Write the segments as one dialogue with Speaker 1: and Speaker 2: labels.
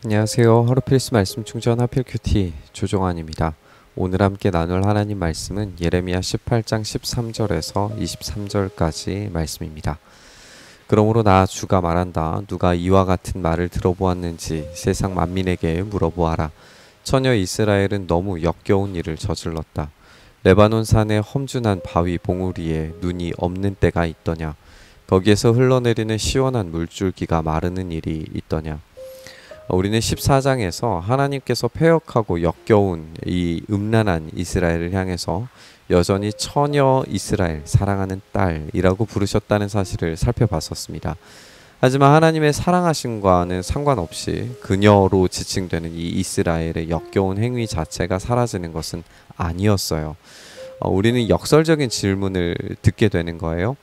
Speaker 1: 안녕하세요. 하루 필수 말씀 충전 하필 큐티 조종환입니다. 오늘 함께 나눌 하나님 말씀은 예레미야 18장 13절에서 23절까지 말씀입니다. 그러므로 나 주가 말한다. 누가 이와 같은 말을 들어보았는지 세상 만민에게 물어보아라. 처녀 이스라엘은 너무 역겨운 일을 저질렀다. 레바논 산의 험준한 바위 봉우리에 눈이 없는 때가 있더냐. 거기에서 흘러내리는 시원한 물줄기가 마르는 일이 있더냐. 우리는 14장에서 하나님께서 패역하고 역겨운 이 음란한 이스라엘을 향해서 여전히 처녀 이스라엘, 사랑하는 딸이라고 부르셨다는 사실을 살펴봤었습니다. 하지만 하나님의 사랑하심과는 상관없이 그녀로 지칭되는 이 이스라엘의 역겨운 행위 자체가 사라지는 것은 아니었어요. 우리는 역설적인 질문을 듣게 되는 거예요.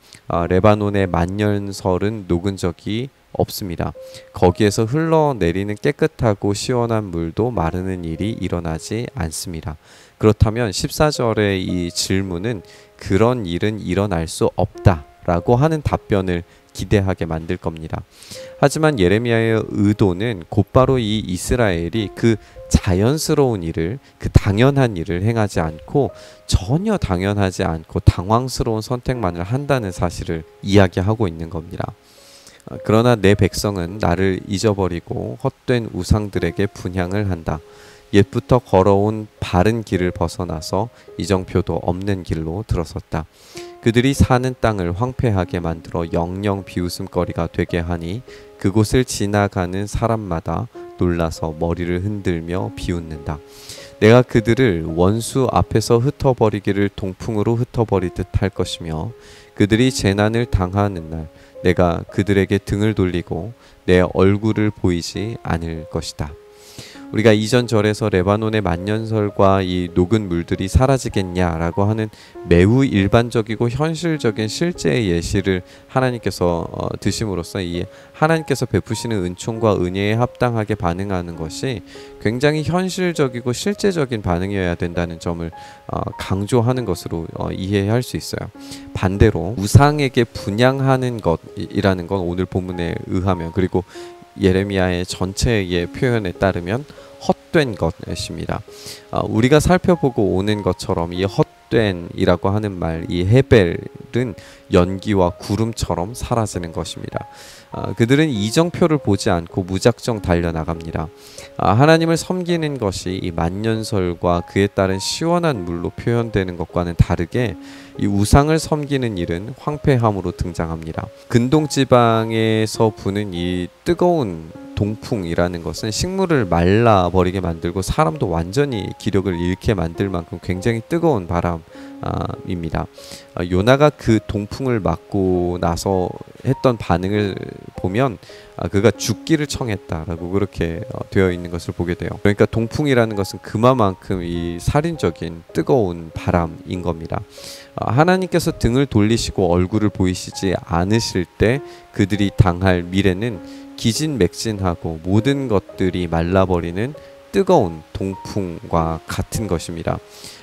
Speaker 1: 레바논의 만년설은 녹은 적이 없습니다. 거기에서 흘러내리는 깨끗하고 시원한 물도 마르는 일이 일어나지 않습니다. 그렇다면 14절의 이 질문은 그런 일은 일어날 수 없다라고 하는 답변을 기대하게 만들 겁니다. 하지만 예레미야의 의도는 곧바로 이 이스라엘이 그 자연스러운 일을, 그 당연한 일을 행하지 않고 전혀 당연하지 않고 당황스러운 선택만을 한다는 사실을 이야기하고 있는 겁니다. 그러나 내 백성은 나를 잊어버리고 헛된 우상들에게 분향을 한다. 옛부터 걸어온 바른 길을 벗어나서 이정표도 없는 길로 들어섰다. 그들이 사는 땅을 황폐하게 만들어 영영 비웃음거리가 되게 하니 그곳을 지나가는 사람마다 놀라서 머리를 흔들며 비웃는다. 내가 그들을 원수 앞에서 흩어버리기를 동풍으로 흩어버리듯 할 것이며 그들이 재난을 당하는 날 내가 그들에게 등을 돌리고 내 얼굴을 보이지 않을 것이다. 우리가 이전 절에서 레바논의 만년설과 이 녹은 물들이 사라지겠냐라고 하는 매우 일반적이고 현실적인 실제의 예시를 하나님께서 드심으로써 이 하나님께서 베푸시는 은총과 은혜에 합당하게 반응하는 것이 굉장히 현실적이고 실제적인 반응이어야 된다는 점을 강조하는 것으로 이해할 수 있어요. 반대로 우상에게 분향하는 것이라는 건 오늘 본문에 의하면, 그리고 예레미야의 전체의 표현에 따르면 헛된 것입니다. 우리가 살펴보고 오는 것처럼 이 헛된이라고 하는 말, 이 헤벨은 연기와 구름처럼 사라지는 것입니다. 그들은 이정표를 보지 않고 무작정 달려나갑니다. 하나님을 섬기는 것이 이 만년설과 그에 따른 시원한 물로 표현되는 것과는 다르게 이 우상을 섬기는 일은 황폐함으로 등장합니다. 근동지방에서 부는 이 뜨거운 동풍이라는 것은 식물을 말라버리게 만들고 사람도 완전히 기력을 잃게 만들 만큼 굉장히 뜨거운 바람입니다. 요나가 그 동풍을 맞고 나서 했던 반응을 보면 그가 죽기를 청했다라고 그렇게 되어 있는 것을 보게 돼요. 그러니까 동풍이라는 것은 그만큼 이 살인적인 뜨거운 바람인 겁니다. 하나님께서 등을 돌리시고 얼굴을 보이시지 않으실 때 그들이 당할 미래는 기진맥진하고 모든 것들이 말라버리는 뜨거운 동풍과 같은 것입니다.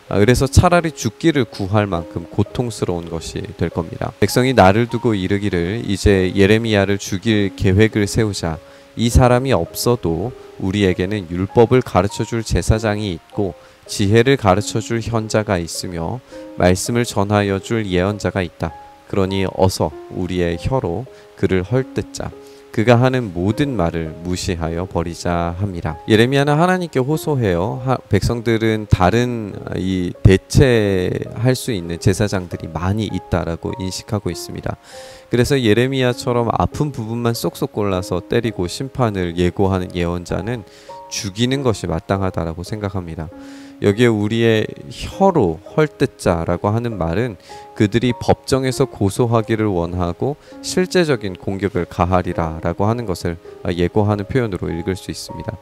Speaker 1: 그래서 차라리 죽기를 구할 만큼 고통스러운 것이 될 겁니다. 백성이 나를 두고 이르기를 이제 예레미야를 죽일 계획을 세우자. 이 사람이 없어도 우리에게는 율법을 가르쳐줄 제사장이 있고 지혜를 가르쳐줄 현자가 있으며 말씀을 전하여 줄 예언자가 있다. 그러니 어서 우리의 혀로 그를 헐뜯자. 그가 하는 모든 말을 무시하여 버리자 합니다. 예레미야는 하나님께 호소해요. 백성들은 다른 이 대체할 수 있는 제사장들이 많이 있다라고 인식하고 있습니다. 그래서 예레미야처럼 아픈 부분만 쏙쏙 골라서 때리고 심판을 예고하는 예언자는 죽이는 것이 마땅하다라고 생각합니다. 여기에 우리의 혀로 헐뜯자라고 하는 말은 그들이 법정에서 고소하기를 원하고 실제적인 공격을 가하리라 라고 하는 것을 예고하는 표현으로 읽을 수 있습니다.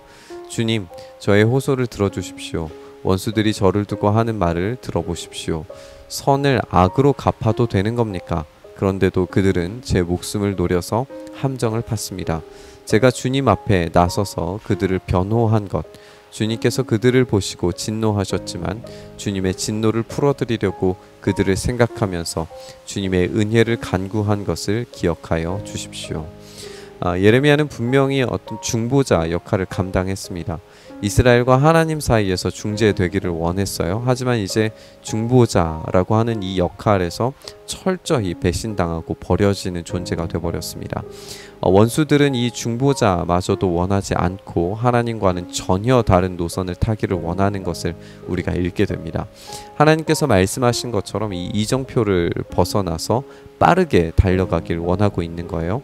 Speaker 1: 주님, 저의 호소를 들어주십시오. 원수들이 저를 두고 하는 말을 들어보십시오. 선을 악으로 갚아도 되는 겁니까? 그런데도 그들은 제 목숨을 노려서 함정을 팠습니다. 제가 주님 앞에 나서서 그들을 변호한 것, 주님께서 그들을 보시고 진노하셨지만 주님의 진노를 풀어드리려고 그들을 생각하면서 주님의 은혜를 간구한 것을 기억하여 주십시오. 예레미야는 분명히 어떤 중보자 역할을 감당했습니다. 이스라엘과 하나님 사이에서 중재되기를 원했어요. 하지만 이제 중보자라고 하는 이 역할에서 철저히 배신당하고 버려지는 존재가 되어버렸습니다. 원수들은 이 중보자마저도 원하지 않고 하나님과는 전혀 다른 노선을 타기를 원하는 것을 우리가 읽게 됩니다. 하나님께서 말씀하신 것처럼 이 이정표를 벗어나서 빠르게 달려가길 원하고 있는 거예요.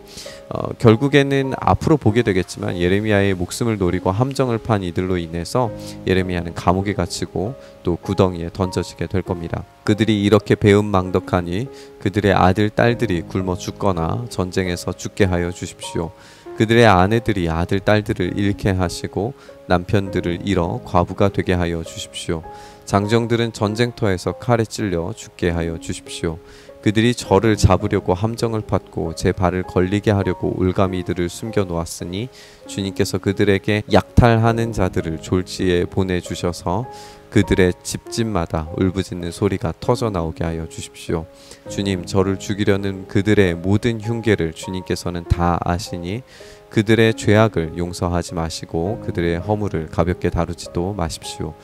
Speaker 1: 결국에는 앞으로 보게 되겠지만 예레미야의 목숨을 노리고 함정을 판 이들로 인해서 예레미야는 감옥에 갇히고 또 구덩이에 던져지게 될 겁니다. 그들이 이렇게 배은망덕하니 그들의 아들 딸들이 굶어 죽거나 전쟁에서 죽게 하여 주십시오. 그들의 아내들이 아들 딸들을 잃게 하시고 남편들을 잃어 과부가 되게 하여 주십시오. 장정들은 전쟁터에서 칼에 찔려 죽게 하여 주십시오. 그들이 저를 잡으려고 함정을 팠고 제 발을 걸리게 하려고 올가미들을 숨겨 놓았으니 주님께서 그들에게 약탈하는 자들을 졸지에 보내주셔서 그들의 집집마다 울부짖는 소리가 터져 나오게 하여 주십시오. 주님, 저를 죽이려는 그들의 모든 흉계를 주님께서는 다 아시니 그들의 죄악을 용서하지 마시고 그들의 허물을 가볍게 다루지도 마십시오.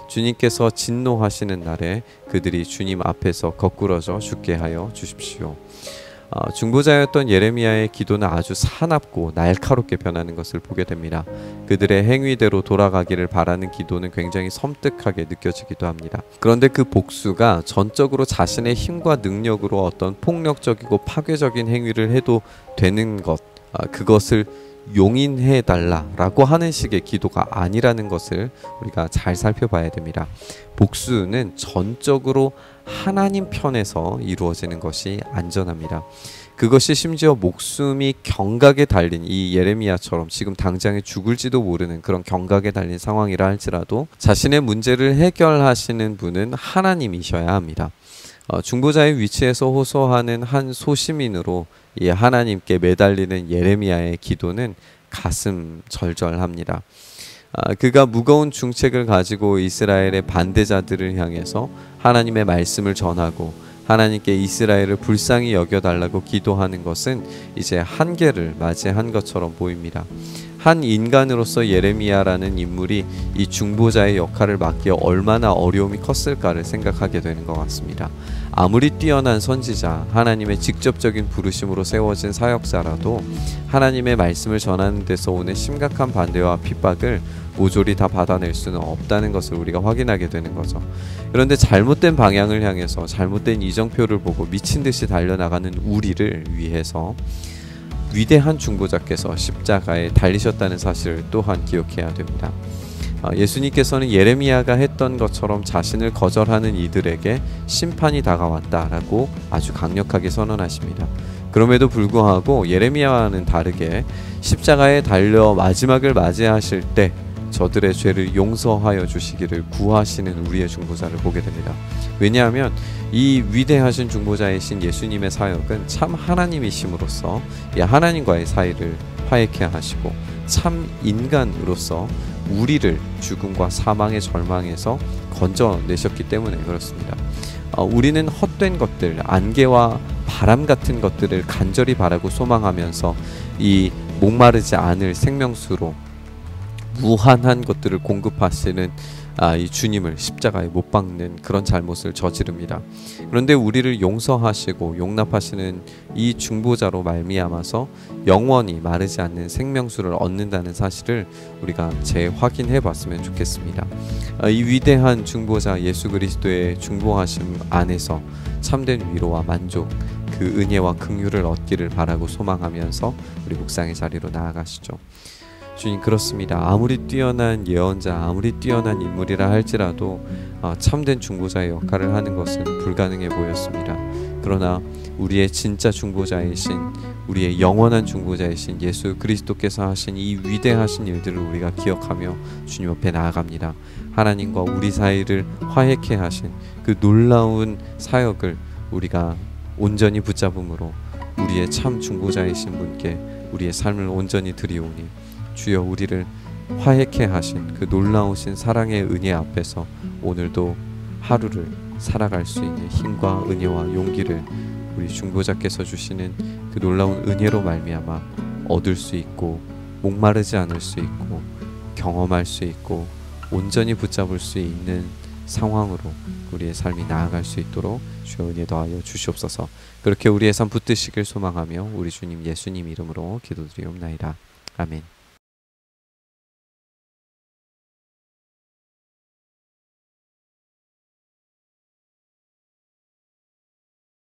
Speaker 1: 주님께서 진노하시는 날에 그들이 주님 앞에서 거꾸러져 죽게 하여 주십시오. 중보자였던 예레미야의 기도는 아주 사납고 날카롭게 변하는 것을 보게 됩니다. 그들의 행위대로 돌아가기를 바라는 기도는 굉장히 섬뜩하게 느껴지기도 합니다. 그런데 그 복수가 전적으로 자신의 힘과 능력으로 어떤 폭력적이고 파괴적인 행위를 해도 되는 것, 그것을 용인해 달라라고 하는 식의 기도가 아니라는 것을 우리가 잘 살펴봐야 됩니다. 복수는 전적으로 하나님 편에서 이루어지는 것이 안전합니다. 그것이 심지어 목숨이 경각에 달린 이 예레미야처럼 지금 당장에 죽을지도 모르는 그런 경각에 달린 상황이라 할지라도 자신의 문제를 해결하시는 분은 하나님이셔야 합니다. 중보자의 위치에서 호소하는 한 소시민으로 이 하나님께 매달리는 예레미야의 기도는 가슴 절절합니다. 그가 무거운 중책을 가지고 이스라엘의 반대자들을 향해서 하나님의 말씀을 전하고 하나님께 이스라엘을 불쌍히 여겨달라고 기도하는 것은 이제 한계를 맞이한 것처럼 보입니다. 한 인간으로서 예레미야라는 인물이 이 중보자의 역할을 맡기에 얼마나 어려움이 컸을까를 생각하게 되는 것 같습니다. 아무리 뛰어난 선지자, 하나님의 직접적인 부르심으로 세워진 사역자라도 하나님의 말씀을 전하는 데서 오는 심각한 반대와 핍박을 모조리 다 받아낼 수는 없다는 것을 우리가 확인하게 되는 거죠. 그런데 잘못된 방향을 향해서 잘못된 이정표를 보고 미친 듯이 달려나가는 우리를 위해서 위대한 중보자께서 십자가에 달리셨다는 사실을 또한 기억해야 됩니다. 예수님께서는 예레미야가 했던 것처럼 자신을 거절하는 이들에게 심판이 다가왔다라고 아주 강력하게 선언하십니다. 그럼에도 불구하고 예레미야와는 다르게 십자가에 달려 마지막을 맞이하실 때 저들의 죄를 용서하여 주시기를 구하시는 우리의 중보자를 보게 됩니다. 왜냐하면 이 위대하신 중보자이신 예수님의 사역은 참 하나님이심으로써 하나님과의 사이를 화해케 하시고 참 인간으로서 우리를 죽음과 사망의 절망에서 건져내셨기 때문에 그렇습니다. 우리는 헛된 것들, 안개와 바람 같은 것들을 간절히 바라고 소망하면서 이 목마르지 않을 생명수로 무한한 것들을 공급하시는 이 주님을 십자가에 못 박는 그런 잘못을 저지릅니다. 그런데 우리를 용서하시고 용납하시는 이 중보자로 말미암아서 영원히 마르지 않는 생명수를 얻는다는 사실을 우리가 재확인해 봤으면 좋겠습니다. 이 위대한 중보자 예수 그리스도의 중보하심 안에서 참된 위로와 만족, 그 은혜와 긍휼을 얻기를 바라고 소망하면서 우리 묵상의 자리로 나아가시죠. 주님, 그렇습니다. 아무리 뛰어난 예언자, 아무리 뛰어난 인물이라 할지라도 참된 중보자의 역할을 하는 것은 불가능해 보였습니다. 그러나 우리의 진짜 중보자이신, 우리의 영원한 중보자이신 예수 그리스도께서 하신 이 위대하신 일들을 우리가 기억하며 주님 앞에 나아갑니다. 하나님과 우리 사이를 화해케 하신 그 놀라운 사역을 우리가 온전히 붙잡음으로 우리의 참 중보자이신 분께 우리의 삶을 온전히 드리오니 주여, 우리를 화해케 하신 그 놀라우신 사랑의 은혜 앞에서 오늘도 하루를 살아갈 수 있는 힘과 은혜와 용기를 우리 중보자께서 주시는 그 놀라운 은혜로 말미암아 얻을 수 있고 목마르지 않을 수 있고 경험할 수 있고 온전히 붙잡을 수 있는 상황으로 우리의 삶이 나아갈 수 있도록 주여 은혜 더하여 주시옵소서. 그렇게 우리의 삶 붙드시길 소망하며 우리 주님 예수님 이름으로 기도드리옵나이다. 아멘.